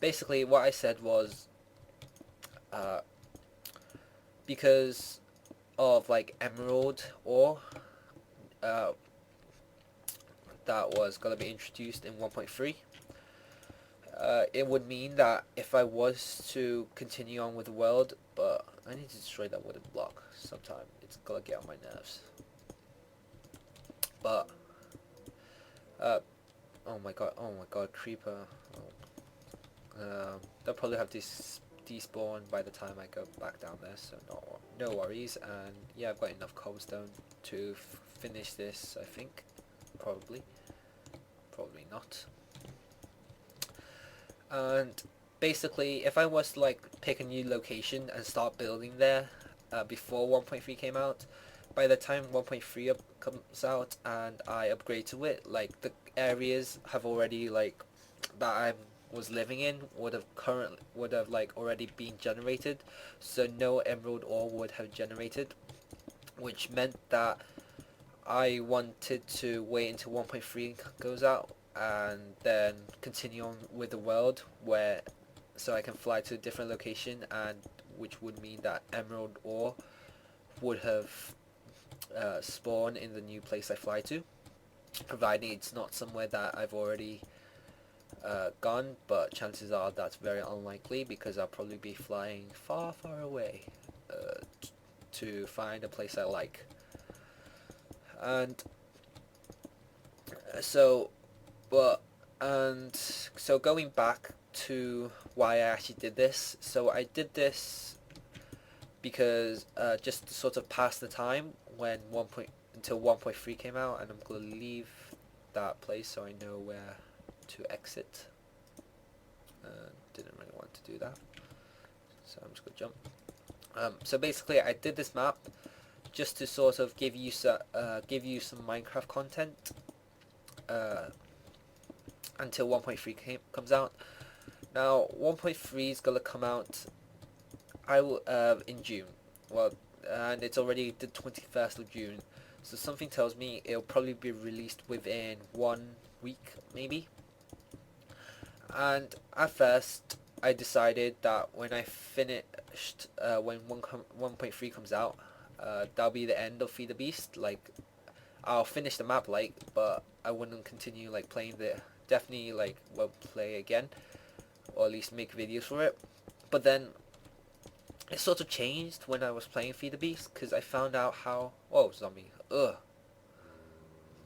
basically what I said was, uh, because of like emerald ore uh, that was gonna be introduced in 1.3, it would mean that if I was to continue on with the world, but I need to destroy that wooden block sometime. It's gonna get on my nerves. But oh my god, creeper. They'll probably have this despawn by the time I go back down there, so no worries. And yeah, I've got enough cobblestone to finish this, I think. Probably not. And basically, if I was to like pick a new location and start building there before 1.3 came out, by the time 1.3 comes out and I upgrade to it, like the areas have already like that I was living in would have like already been generated, so no emerald ore would have generated, which meant that I wanted to wait until 1.3 goes out and then continue on with the world where so I can fly to a different location, and which would mean that emerald ore would have spawned in the new place I fly to, providing it's not somewhere that I've already gone, but chances are that's very unlikely because I'll probably be flying far away to find a place I like. And so but and so going back to why I actually did this, so I did this because just to sort of pass the time when until 1.3 came out, and I'm gonna leave that place so I know where to exit. Didn't really want to do that, so I'm just gonna jump. So basically I did this map just to sort of give you some Minecraft content until 1.3 comes out. Now 1.3 is gonna come out in June. Well, and it's already the 21st of June, so something tells me it'll probably be released within 1 week maybe. And at first I decided that when I finished when 1.3 comes out, that'll be the end of Feed the Beast. Like, I'll finish the map, like, but I wouldn't continue like playing definitely like won't play again, or at least make videos for it. But then it sort of changed when I was playing Feed the Beast, because I found out how... Whoa, zombie. Ugh.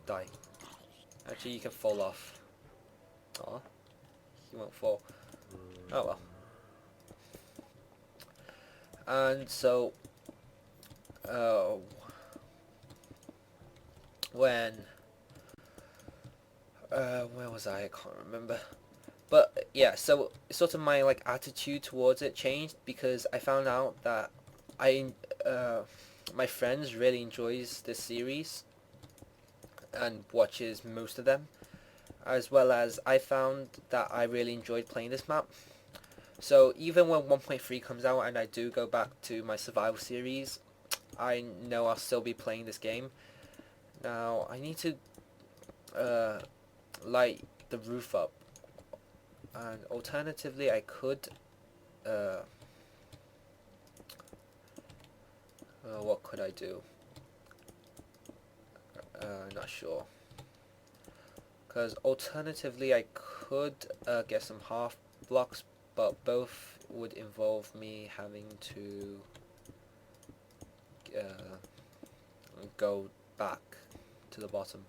Die. Actually, you can fall off. Aw. You won't fall. Oh well. And so... when... where was I? I can't remember. But yeah, so sort of my like attitude towards it changed because I found out that my friends really enjoys this series and watches most of them, as well as I found that I really enjoyed playing this map. So even when 1.3 comes out and I do go back to my survival series, I know I'll still be playing this game. Now I need to light the roof up, and alternatively I could what could I do? Not sure. Because alternatively I could get some half blocks, but both would involve me having to go back to the bottom.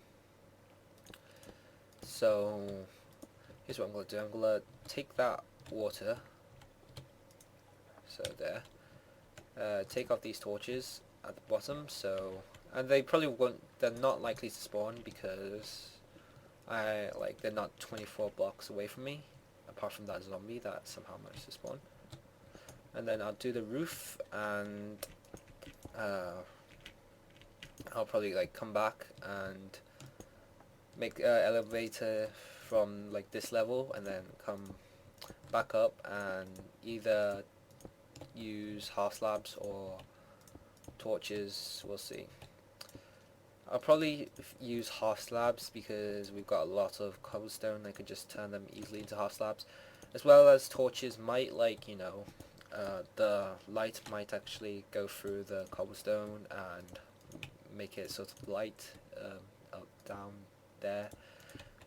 So here's what I'm going to do. I'm going to take that water, so there, take off these torches at the bottom, so, and they probably won't, they're not likely to spawn because they're not 24 blocks away from me, apart from that zombie that somehow managed to spawn. And then I'll do the roof, and I'll probably like come back and make an elevator from like this level, and then come back up and either use half slabs or torches, we'll see. I'll probably use half slabs because we've got a lot of cobblestone. I could just turn them easily into half slabs. as well as torches might, like, the light might actually go through the cobblestone and make it sort of light, up down there,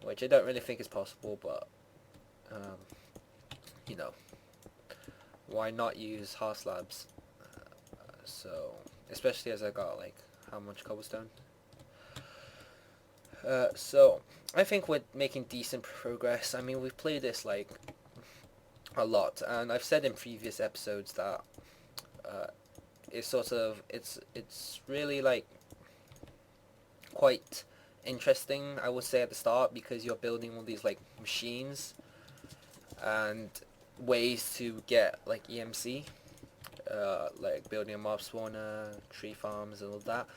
which I don't really think is possible, but um, you know, why not use half slabs? So especially as I got like how much cobblestone. So I think we're making decent progress. I mean, we've played this like a lot, and I've said in previous episodes that it's really like quite interesting, I would say, at the start, because you're building all these like machines and ways to get like EMC, like building a mob spawner, tree farms, and all that.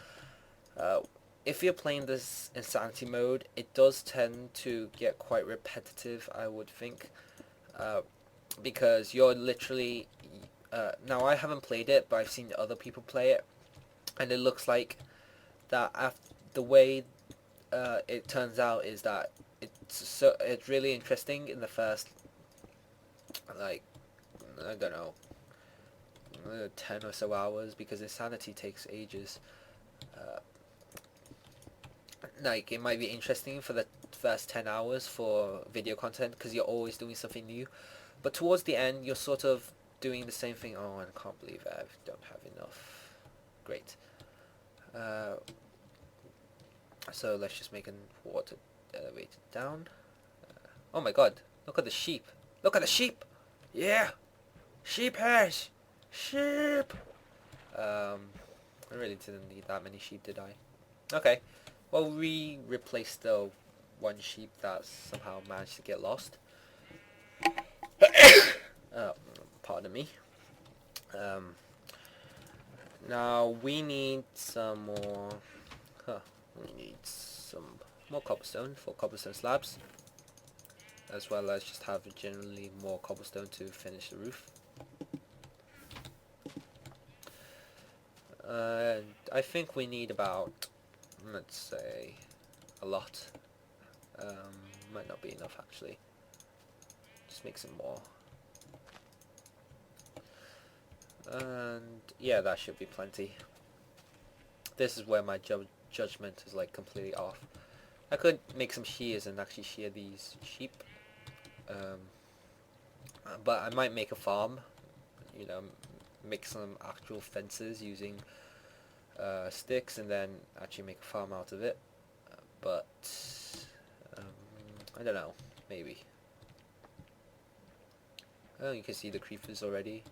If you're playing this insanity mode, it does tend to get quite repetitive, I would think, because you're literally now I haven't played it, but I've seen other people play it, and it looks like that the way it turns out is that it's really interesting in the first, like, I don't know, 10 or so hours, because insanity takes ages. Like, it might be interesting for the first 10 hours for video content because you're always doing something new, but towards the end you're sort of doing the same thing. Oh, I can't believe I don't have enough. Great. So let's just make a water elevator down. Oh my god, look at the sheep. Look at the sheep! Yeah! Sheep hairs! Sheep! I really didn't need that many sheep, did I? Okay. Well, we replaced the one sheep that somehow managed to get lost. Pardon me. Now we need some more. We need some more cobblestone for cobblestone slabs, as well as just have generally more cobblestone to finish the roof. I think we need about, let's say, a lot. Might not be enough actually. Just make some more. And yeah, that should be plenty. This is where my judgment is like completely off. I could make some shears and actually shear these sheep. But I might make a farm, make some actual fences using sticks, and then actually make a farm out of it. But I don't know, maybe. Oh, you can see the creepers already.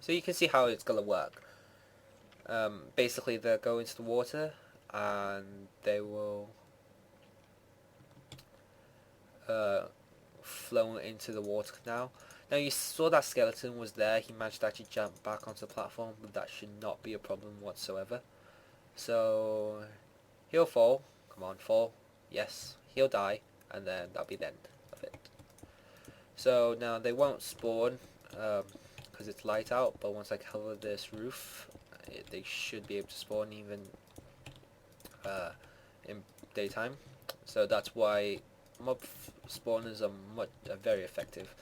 So you can see how it's gonna work. Basically, they'll go into the water, and they will flow into the water canal. Now you saw that skeleton was there. He managed to actually jump back onto the platform, but that should not be a problem whatsoever. So he'll fall. Come on, fall. Yes, he'll die, and then that'll be the end of it. So now they won't spawn because it's light out, but once I cover this roof, they should be able to spawn even in daytime. So that's why mob spawners are very effective.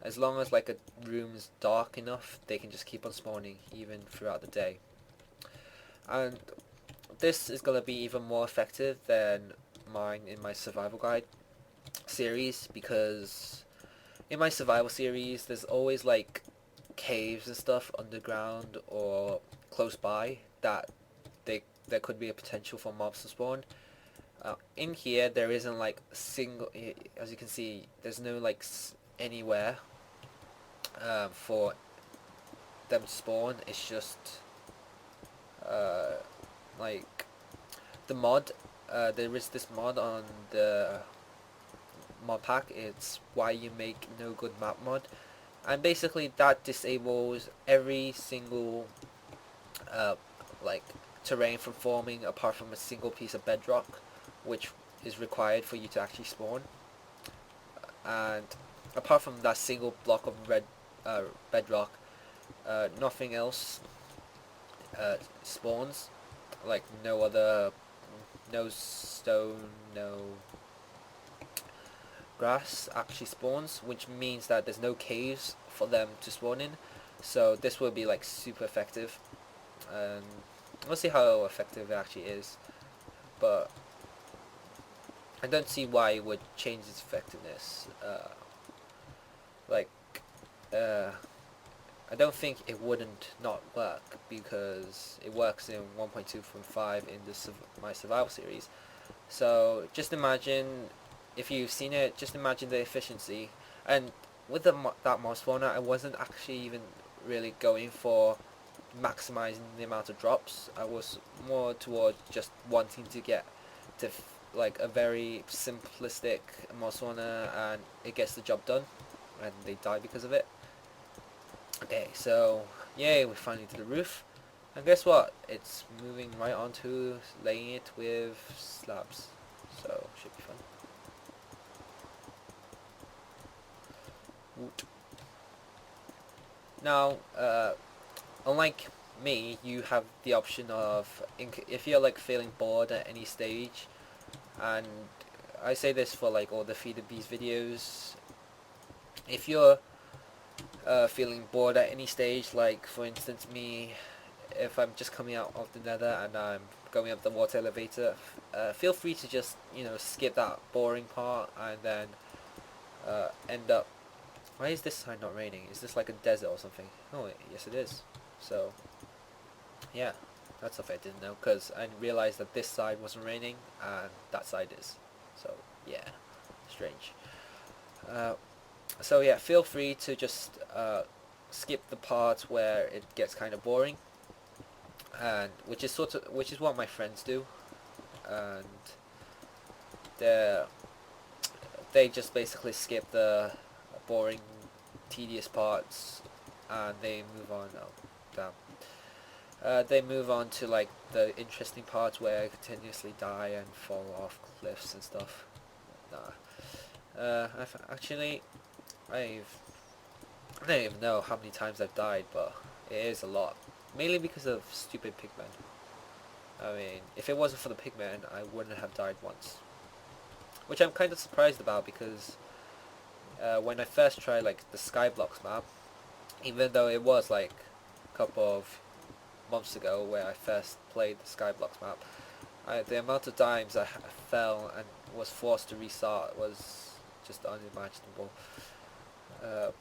As long as like a room is dark enough, they can just keep on spawning even throughout the day. And this is gonna be even more effective than mine in my survival guide series, because in my survival series there's always like caves and stuff underground or close by that there could be a potential for mobs to spawn. In here there isn't like single, as you can see, there's no like anywhere for them to spawn. It's just like the mod. There is this mod on the mod pack. It's why you make no good map mod, and basically that disables every single like terrain from forming apart from a single piece of bedrock, which is required for you to actually spawn. And apart from that single block of bedrock, nothing else spawns. Like no stone, grass actually spawns, which means that there's no caves for them to spawn in. So this will be like super effective, and we'll see how effective it actually is. But I don't see why it would change its effectiveness. Like, uh, I don't think it wouldn't not work, because it works in 1.2.5 in my survival series. So just imagine, if you've seen it, just imagine the efficiency. And with that mob spawner, I wasn't actually even really going for maximizing the amount of drops. I was more toward just wanting to get to like a very simplistic mob spawner, and it gets the job done, and they die because of it. Okay, so yay, we finally did the roof. And guess what? It's moving right onto laying it with slabs. So, should be fun. Woot. Now, unlike me, you have the option of, if you're like feeling bored at any stage, and I say this for like all the Feed the Bees videos, if you're feeling bored at any stage, like for instance me, if I'm just coming out of the nether and I'm going up the water elevator, feel free to just, skip that boring part and then end up... Why is this side not raining? Is this like a desert or something? Oh, yes it is. So, yeah, that's stuff I didn't know, because I realized that this side wasn't raining and that side is. So, yeah, strange. So yeah, feel free to just skip the part where it gets kind of boring, and which is what my friends do, and they just basically skip the boring, tedious parts, and they move on. Oh, damn. They move on to like the interesting parts where I continuously die and fall off cliffs and stuff. Nah. I don't even know how many times I've died, but it is a lot. Mainly because of stupid pigmen. I mean, if it wasn't for the pigmen, I wouldn't have died once. Which I'm kind of surprised about, because when I first tried like the Skyblock map, even though it was like a couple of months ago where I first played the Skyblock map, the amount of times I fell and was forced to restart was just unimaginable.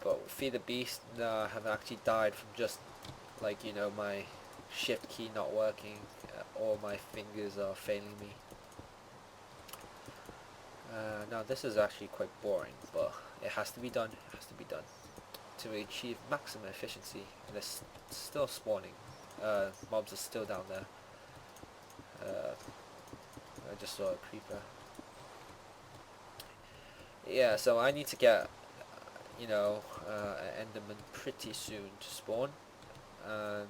But Feed the Beast, no, I have actually died from just like, my shift key not working, or my fingers are failing me. Now this is actually quite boring, but it has to be done. It has to be done to achieve maximum efficiency. And it's still spawning. Mobs are still down there. I just saw a creeper. Yeah, so I need to get, an Enderman pretty soon to spawn. And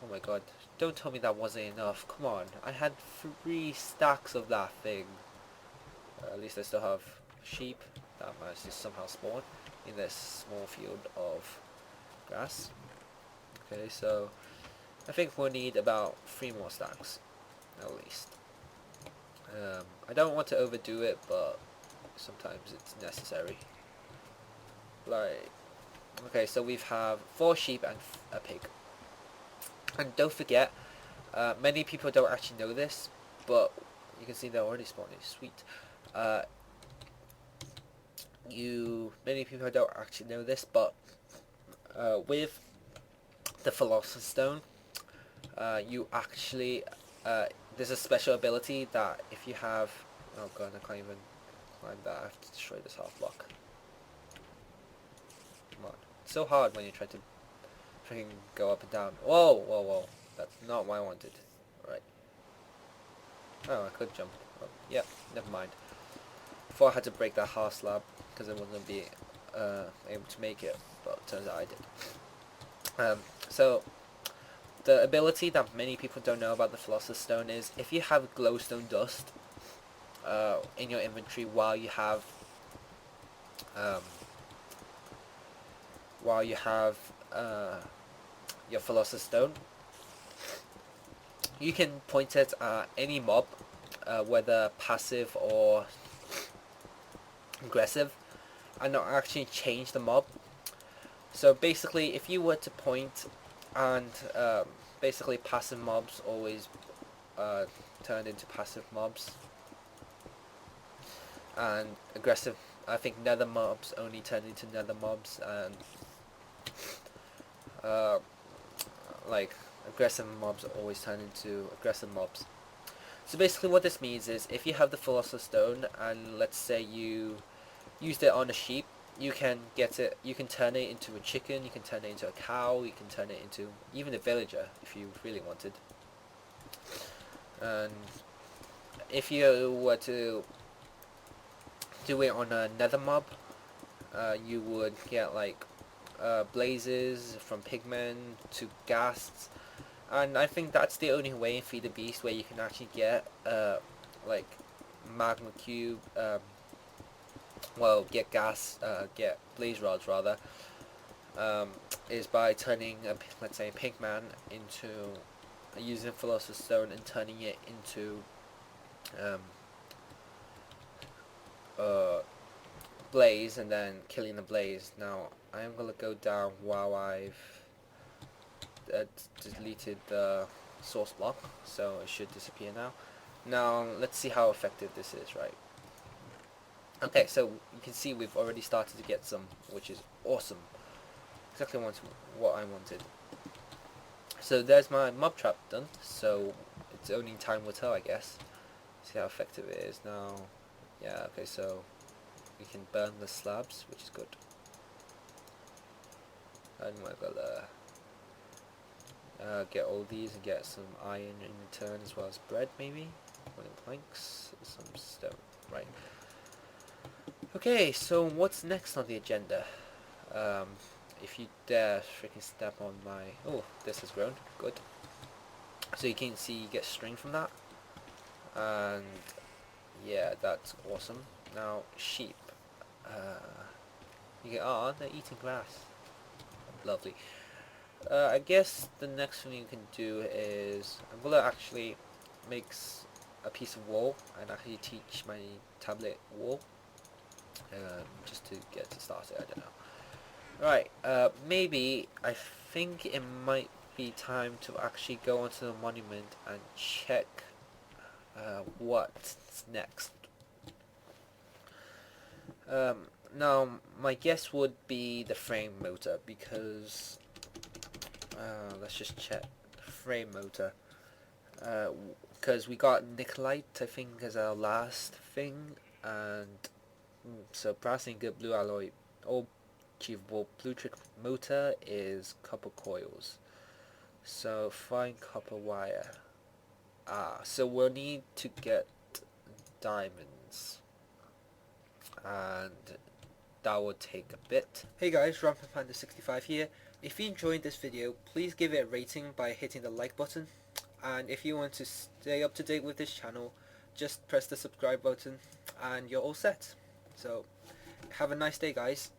oh my god, don't tell me that wasn't enough. Come on, I had 3 stacks of that thing. At least I still have sheep that managed to somehow spawn in this small field of grass. Okay, so I think we'll need about 3 more stacks at least. I don't want to overdo it, but sometimes it's necessary. Like, okay, so we have 4 sheep and a pig. And don't forget, many people don't actually know this, but you can see they're already spawning. Sweet. Many people don't actually know this, but with the Philosopher's Stone, you actually there's a special ability that if you have... Oh god, I can't even climb that. I have to destroy this half block. Come on, it's so hard when you try to freaking go up and down. Whoa, whoa, whoa! That's not what I wanted. Right. Oh, I could jump. Oh, yeah, never mind. Before I had to break that half slab because I wasn't going to be able to make it, but it turns out I did. So, the ability that many people don't know about the Philosopher's Stone is if you have glowstone dust in your inventory while you have your Philosopher's Stone, you can point it at any mob, whether passive or aggressive and not actually change the mob. So basically, if you were to point and basically passive mobs always turn into passive mobs, and aggressive, I think nether mobs only turn into nether mobs, and uh, like aggressive mobs always turn into aggressive mobs. So basically what this means is if you have the Philosopher's Stone and let's say you used it on a sheep, you can get it, you can turn it into a chicken, you can turn it into a cow, you can turn it into even a villager if you really wanted. And if you were to do it on a nether mob, you would get like blazes from pigmen to ghasts, and I think that's the only way in Feed the Beast where you can actually get like magma cube, well, get gas, get blaze rods rather, is by turning let's say a pigman into using Philosopher's Stone and turning it into um, blaze and then killing the blaze. Now I am gonna go down while I've deleted the source block, so it should disappear now. Now let's see how effective this is, right? Okay, so you can see we've already started to get some, which is awesome. Exactly what I wanted. So there's my mob trap done, so it's only time will tell, I guess. See how effective it is now. Yeah, okay, so we can burn the slabs, which is good. And we're gonna get all these and get some iron in return, as well as bread, maybe? Wooden planks, some stone, right. Okay, so what's next on the agenda? If you dare freaking step on my... Oh, this has grown, good. So you can see you get string from that. And yeah, that's awesome. Now, sheep. You get... Oh, they're eating grass. Lovely. I guess the next thing you can do is... I'm gonna actually make a piece of wool and actually teach my tablet wool. Just to get it started, I don't know. Right, maybe I think it might be time to actually go onto the monument and check what's next. Now, my guess would be the frame motor, because let's just check the frame motor. Because we got Nicolite, I think, as our last thing, and so processing good blue alloy, all achievable blue trick motor is copper coils. So find copper wire. So we'll need to get diamonds, and that will take a bit. Hey guys, RampantPanda65 here. If you enjoyed this video, please give it a rating by hitting the like button, and if you want to stay up to date with this channel, just press the subscribe button and you're all set. So have a nice day, guys.